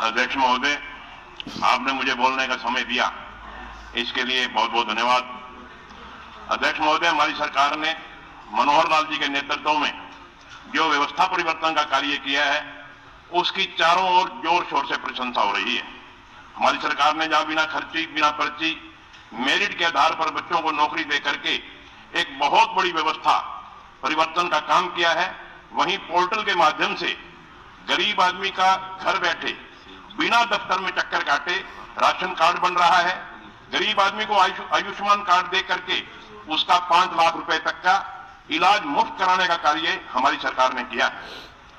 अध्यक्ष महोदय, आपने मुझे बोलने का समय दिया, इसके लिए बहुत बहुत धन्यवाद। अध्यक्ष महोदय, हमारी सरकार ने मनोहर लाल जी के नेतृत्व में जो व्यवस्था परिवर्तन का कार्य किया है, उसकी चारों ओर जोर शोर से प्रशंसा हो रही है। हमारी सरकार ने जहां बिना खर्ची, बिना पर्ची, मेरिट के आधार पर बच्चों को नौकरी दे करके एक बहुत बड़ी व्यवस्था परिवर्तन का काम किया है, वहीं पोर्टल के माध्यम से गरीब आदमी का घर बैठे बिना दफ्तर में चक्कर काटे राशन कार्ड बन रहा है। गरीब आदमी को आयुष्मान कार्ड दे करके उसका 5 लाख रुपए तक का इलाज मुफ्त कराने का कार्य हमारी सरकार ने किया है।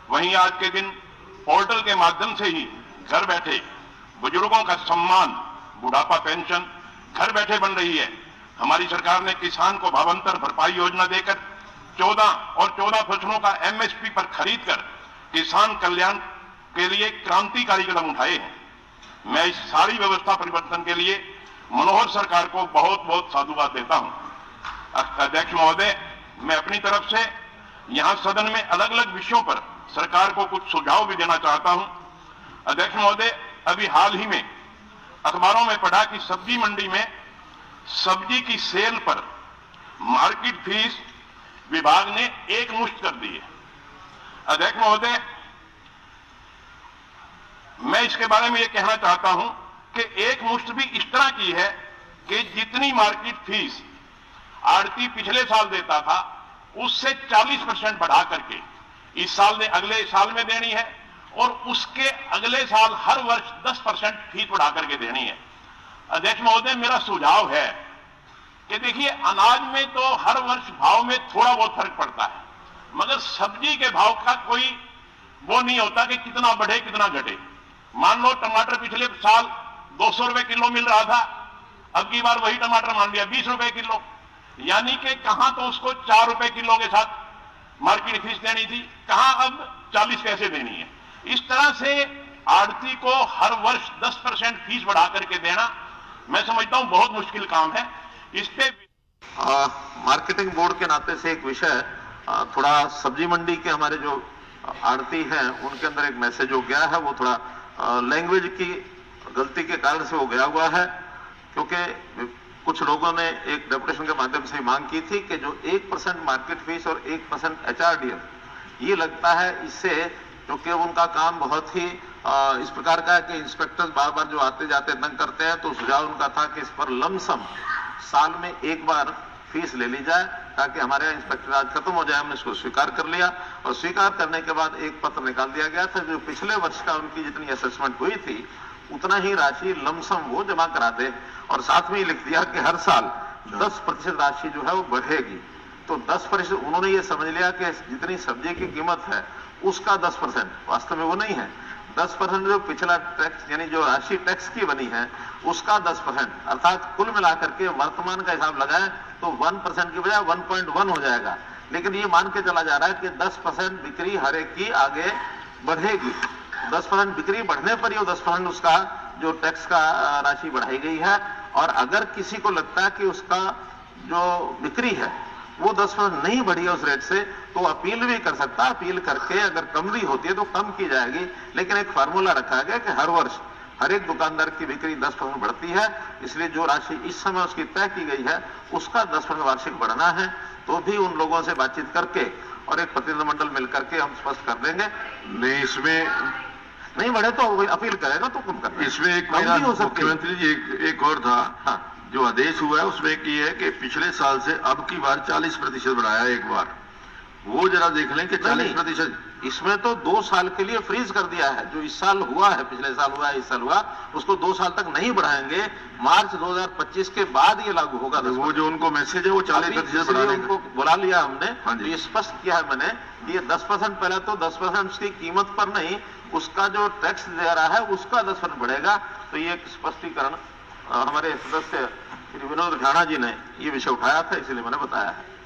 वहीं आज के दिन पोर्टल के माध्यम से ही घर बैठे बुजुर्गों का सम्मान, बुढ़ापा पेंशन घर बैठे बन रही है। हमारी सरकार ने किसान को भावांतर भरपाई योजना देकर 14 फसलों का एमएसपी पर खरीद कर किसान कल्याण के लिए क्रांतिकारी कदम उठाए हैं। मैं इस सारी व्यवस्था परिवर्तन के लिए मनोहर सरकार को बहुत बहुत साधुवाद देता हूं। अध्यक्ष महोदय, मैं अपनी तरफ से यहां सदन में अलग अलग विषयों पर सरकार को कुछ सुझाव भी देना चाहता हूं। अध्यक्ष महोदय, अभी हाल ही में अखबारों में पढ़ा कि सब्जी मंडी में सब्जी की सेल पर मार्केट फीस विभाग ने एक मुश्त कर दी है। अध्यक्ष महोदय, मैं इसके बारे में यह कहना चाहता हूं कि एक मुश्त भी इस तरह की है कि जितनी मार्केट फीस आड़ती पिछले साल देता था उससे 40% बढ़ा करके इस साल ने अगले साल में देनी है और उसके अगले साल हर वर्ष 10% फीस बढ़ा करके देनी है। अध्यक्ष महोदय, मेरा सुझाव है कि देखिए, अनाज में तो हर वर्ष भाव में थोड़ा बहुत फर्क पड़ता है, मगर सब्जी के भाव का कोई वो नहीं होता कि कितना बढ़े कितना घटे। मान लो टमाटर पिछले साल 200 रुपए किलो मिल रहा था, अब की बार वही टमाटर मान लिया 20 रुपए किलो, यानी कि कहां तो उसको 4 रुपए किलो के साथ मार्केट फीस देनी थी, कहां अब 40 कैसे देनी है। इस तरह से आड़ती को हर वर्ष 10% फीस बढ़ा करके देना मैं समझता हूं बहुत मुश्किल काम है। इस पे मार्केटिंग बोर्ड के नाते से एक विषय, थोड़ा सब्जी मंडी के हमारे जो आड़ती हैं उनके अंदर एक मैसेज हो गया है, वो थोड़ा लैंग्वेज की गलती के कारण से वो गया हुआ है, क्योंकि कुछ लोगों ने एक डेपुटेशन के माध्यम से मांग की थी कि जो 1% मार्केट फीस और 1% एचआरडीएफ, ये लगता है इससे, क्योंकि उनका काम बहुत ही इस प्रकार का है कि इंस्पेक्टर्स बार बार जो आते जाते तंग करते हैं, तो सुझाव उनका था कि इस पर लमसम साल में एक बार फीस ले ली जाए ताकि हमारे यहाँ इंस्पेक्टर आज खत्म हो जाए। हमने इसको स्वीकार कर लिया और स्वीकार करने के बाद एक पत्र निकाल दिया गया था, जो पिछले वर्ष का उनकी जितनी असेसमेंट हुई थी उतना ही राशि लमसम वो जमा करा दे, और साथ में ही लिख दिया कि हर साल 10% राशि जो है वो बढ़ेगी। तो 10% उन्होंने ये समझ लिया कि जितनी सब्जी की कीमत है उसका 10%, वास्तव में वो नहीं है। 10% जो पिछला टैक्स यानी जो राशि टैक्स की बनी है उसका 10%, अर्थात कुल मिलाकर के वर्तमान का हिसाब लगाएं तो 1% की बजाय 1.1 हो जाएगा। लेकिन ये मान के चला जा रहा है कि 10% बिक्री हर एक की आगे बढ़ेगी। 10% बिक्री बढ़ने पर ही 10% उसका जो टैक्स का राशि बढ़ाई गई है। और अगर किसी को लगता है कि उसका जो बिक्री है वो 10% नहीं बढ़ी है उस रेट से, तो अपील भी कर सकता है। अपील करके अगर कम भी होती है तो कम की जाएगी, लेकिन एक फार्मूला रखा गया कि हर वर्ष हर एक दुकानदार की बिक्री 10% बढ़ती है, इसलिए जो राशि इस समय उसकी तय की गई है उसका 10% वार्षिक बढ़ना है। तो भी उन लोगों से बातचीत करके और एक प्रतिनिधिमंडल मिलकर के हम स्पष्ट कर देंगे। नहीं, इसमें नहीं बढ़े तो अपील करेगा तो कम करना। इसमें एक मुख्यमंत्री जी एक और था। हाँ, जो आदेश हुआ है उसमें की है कि पिछले साल से अब की बार 40% बढ़ाया एक बार, वो जरा देख लें कि 40%। इसमें तो 2 साल के लिए फ्रीज कर दिया है। जो इस साल हुआ है, पिछले साल हुआ है, इस साल हुआ, उसको 2 साल तक नहीं बढ़ाएंगे। मार्च 2025 के बाद ये लागू होगा। वो जो उनको मैसेज है वो 40% बढ़ाने उनको बुला लिया हमने। तो ये स्पष्ट किया है मैंने, ये 10% पहले तो 10% उसकी कीमत पर नहीं, उसका जो टैक्स दे रहा है उसका 10% बढ़ेगा। तो ये एक स्पष्टीकरण हमारे सदस्य श्री विनोद राणा जी ने ये विषय उठाया था, इसलिए मैंने बताया है।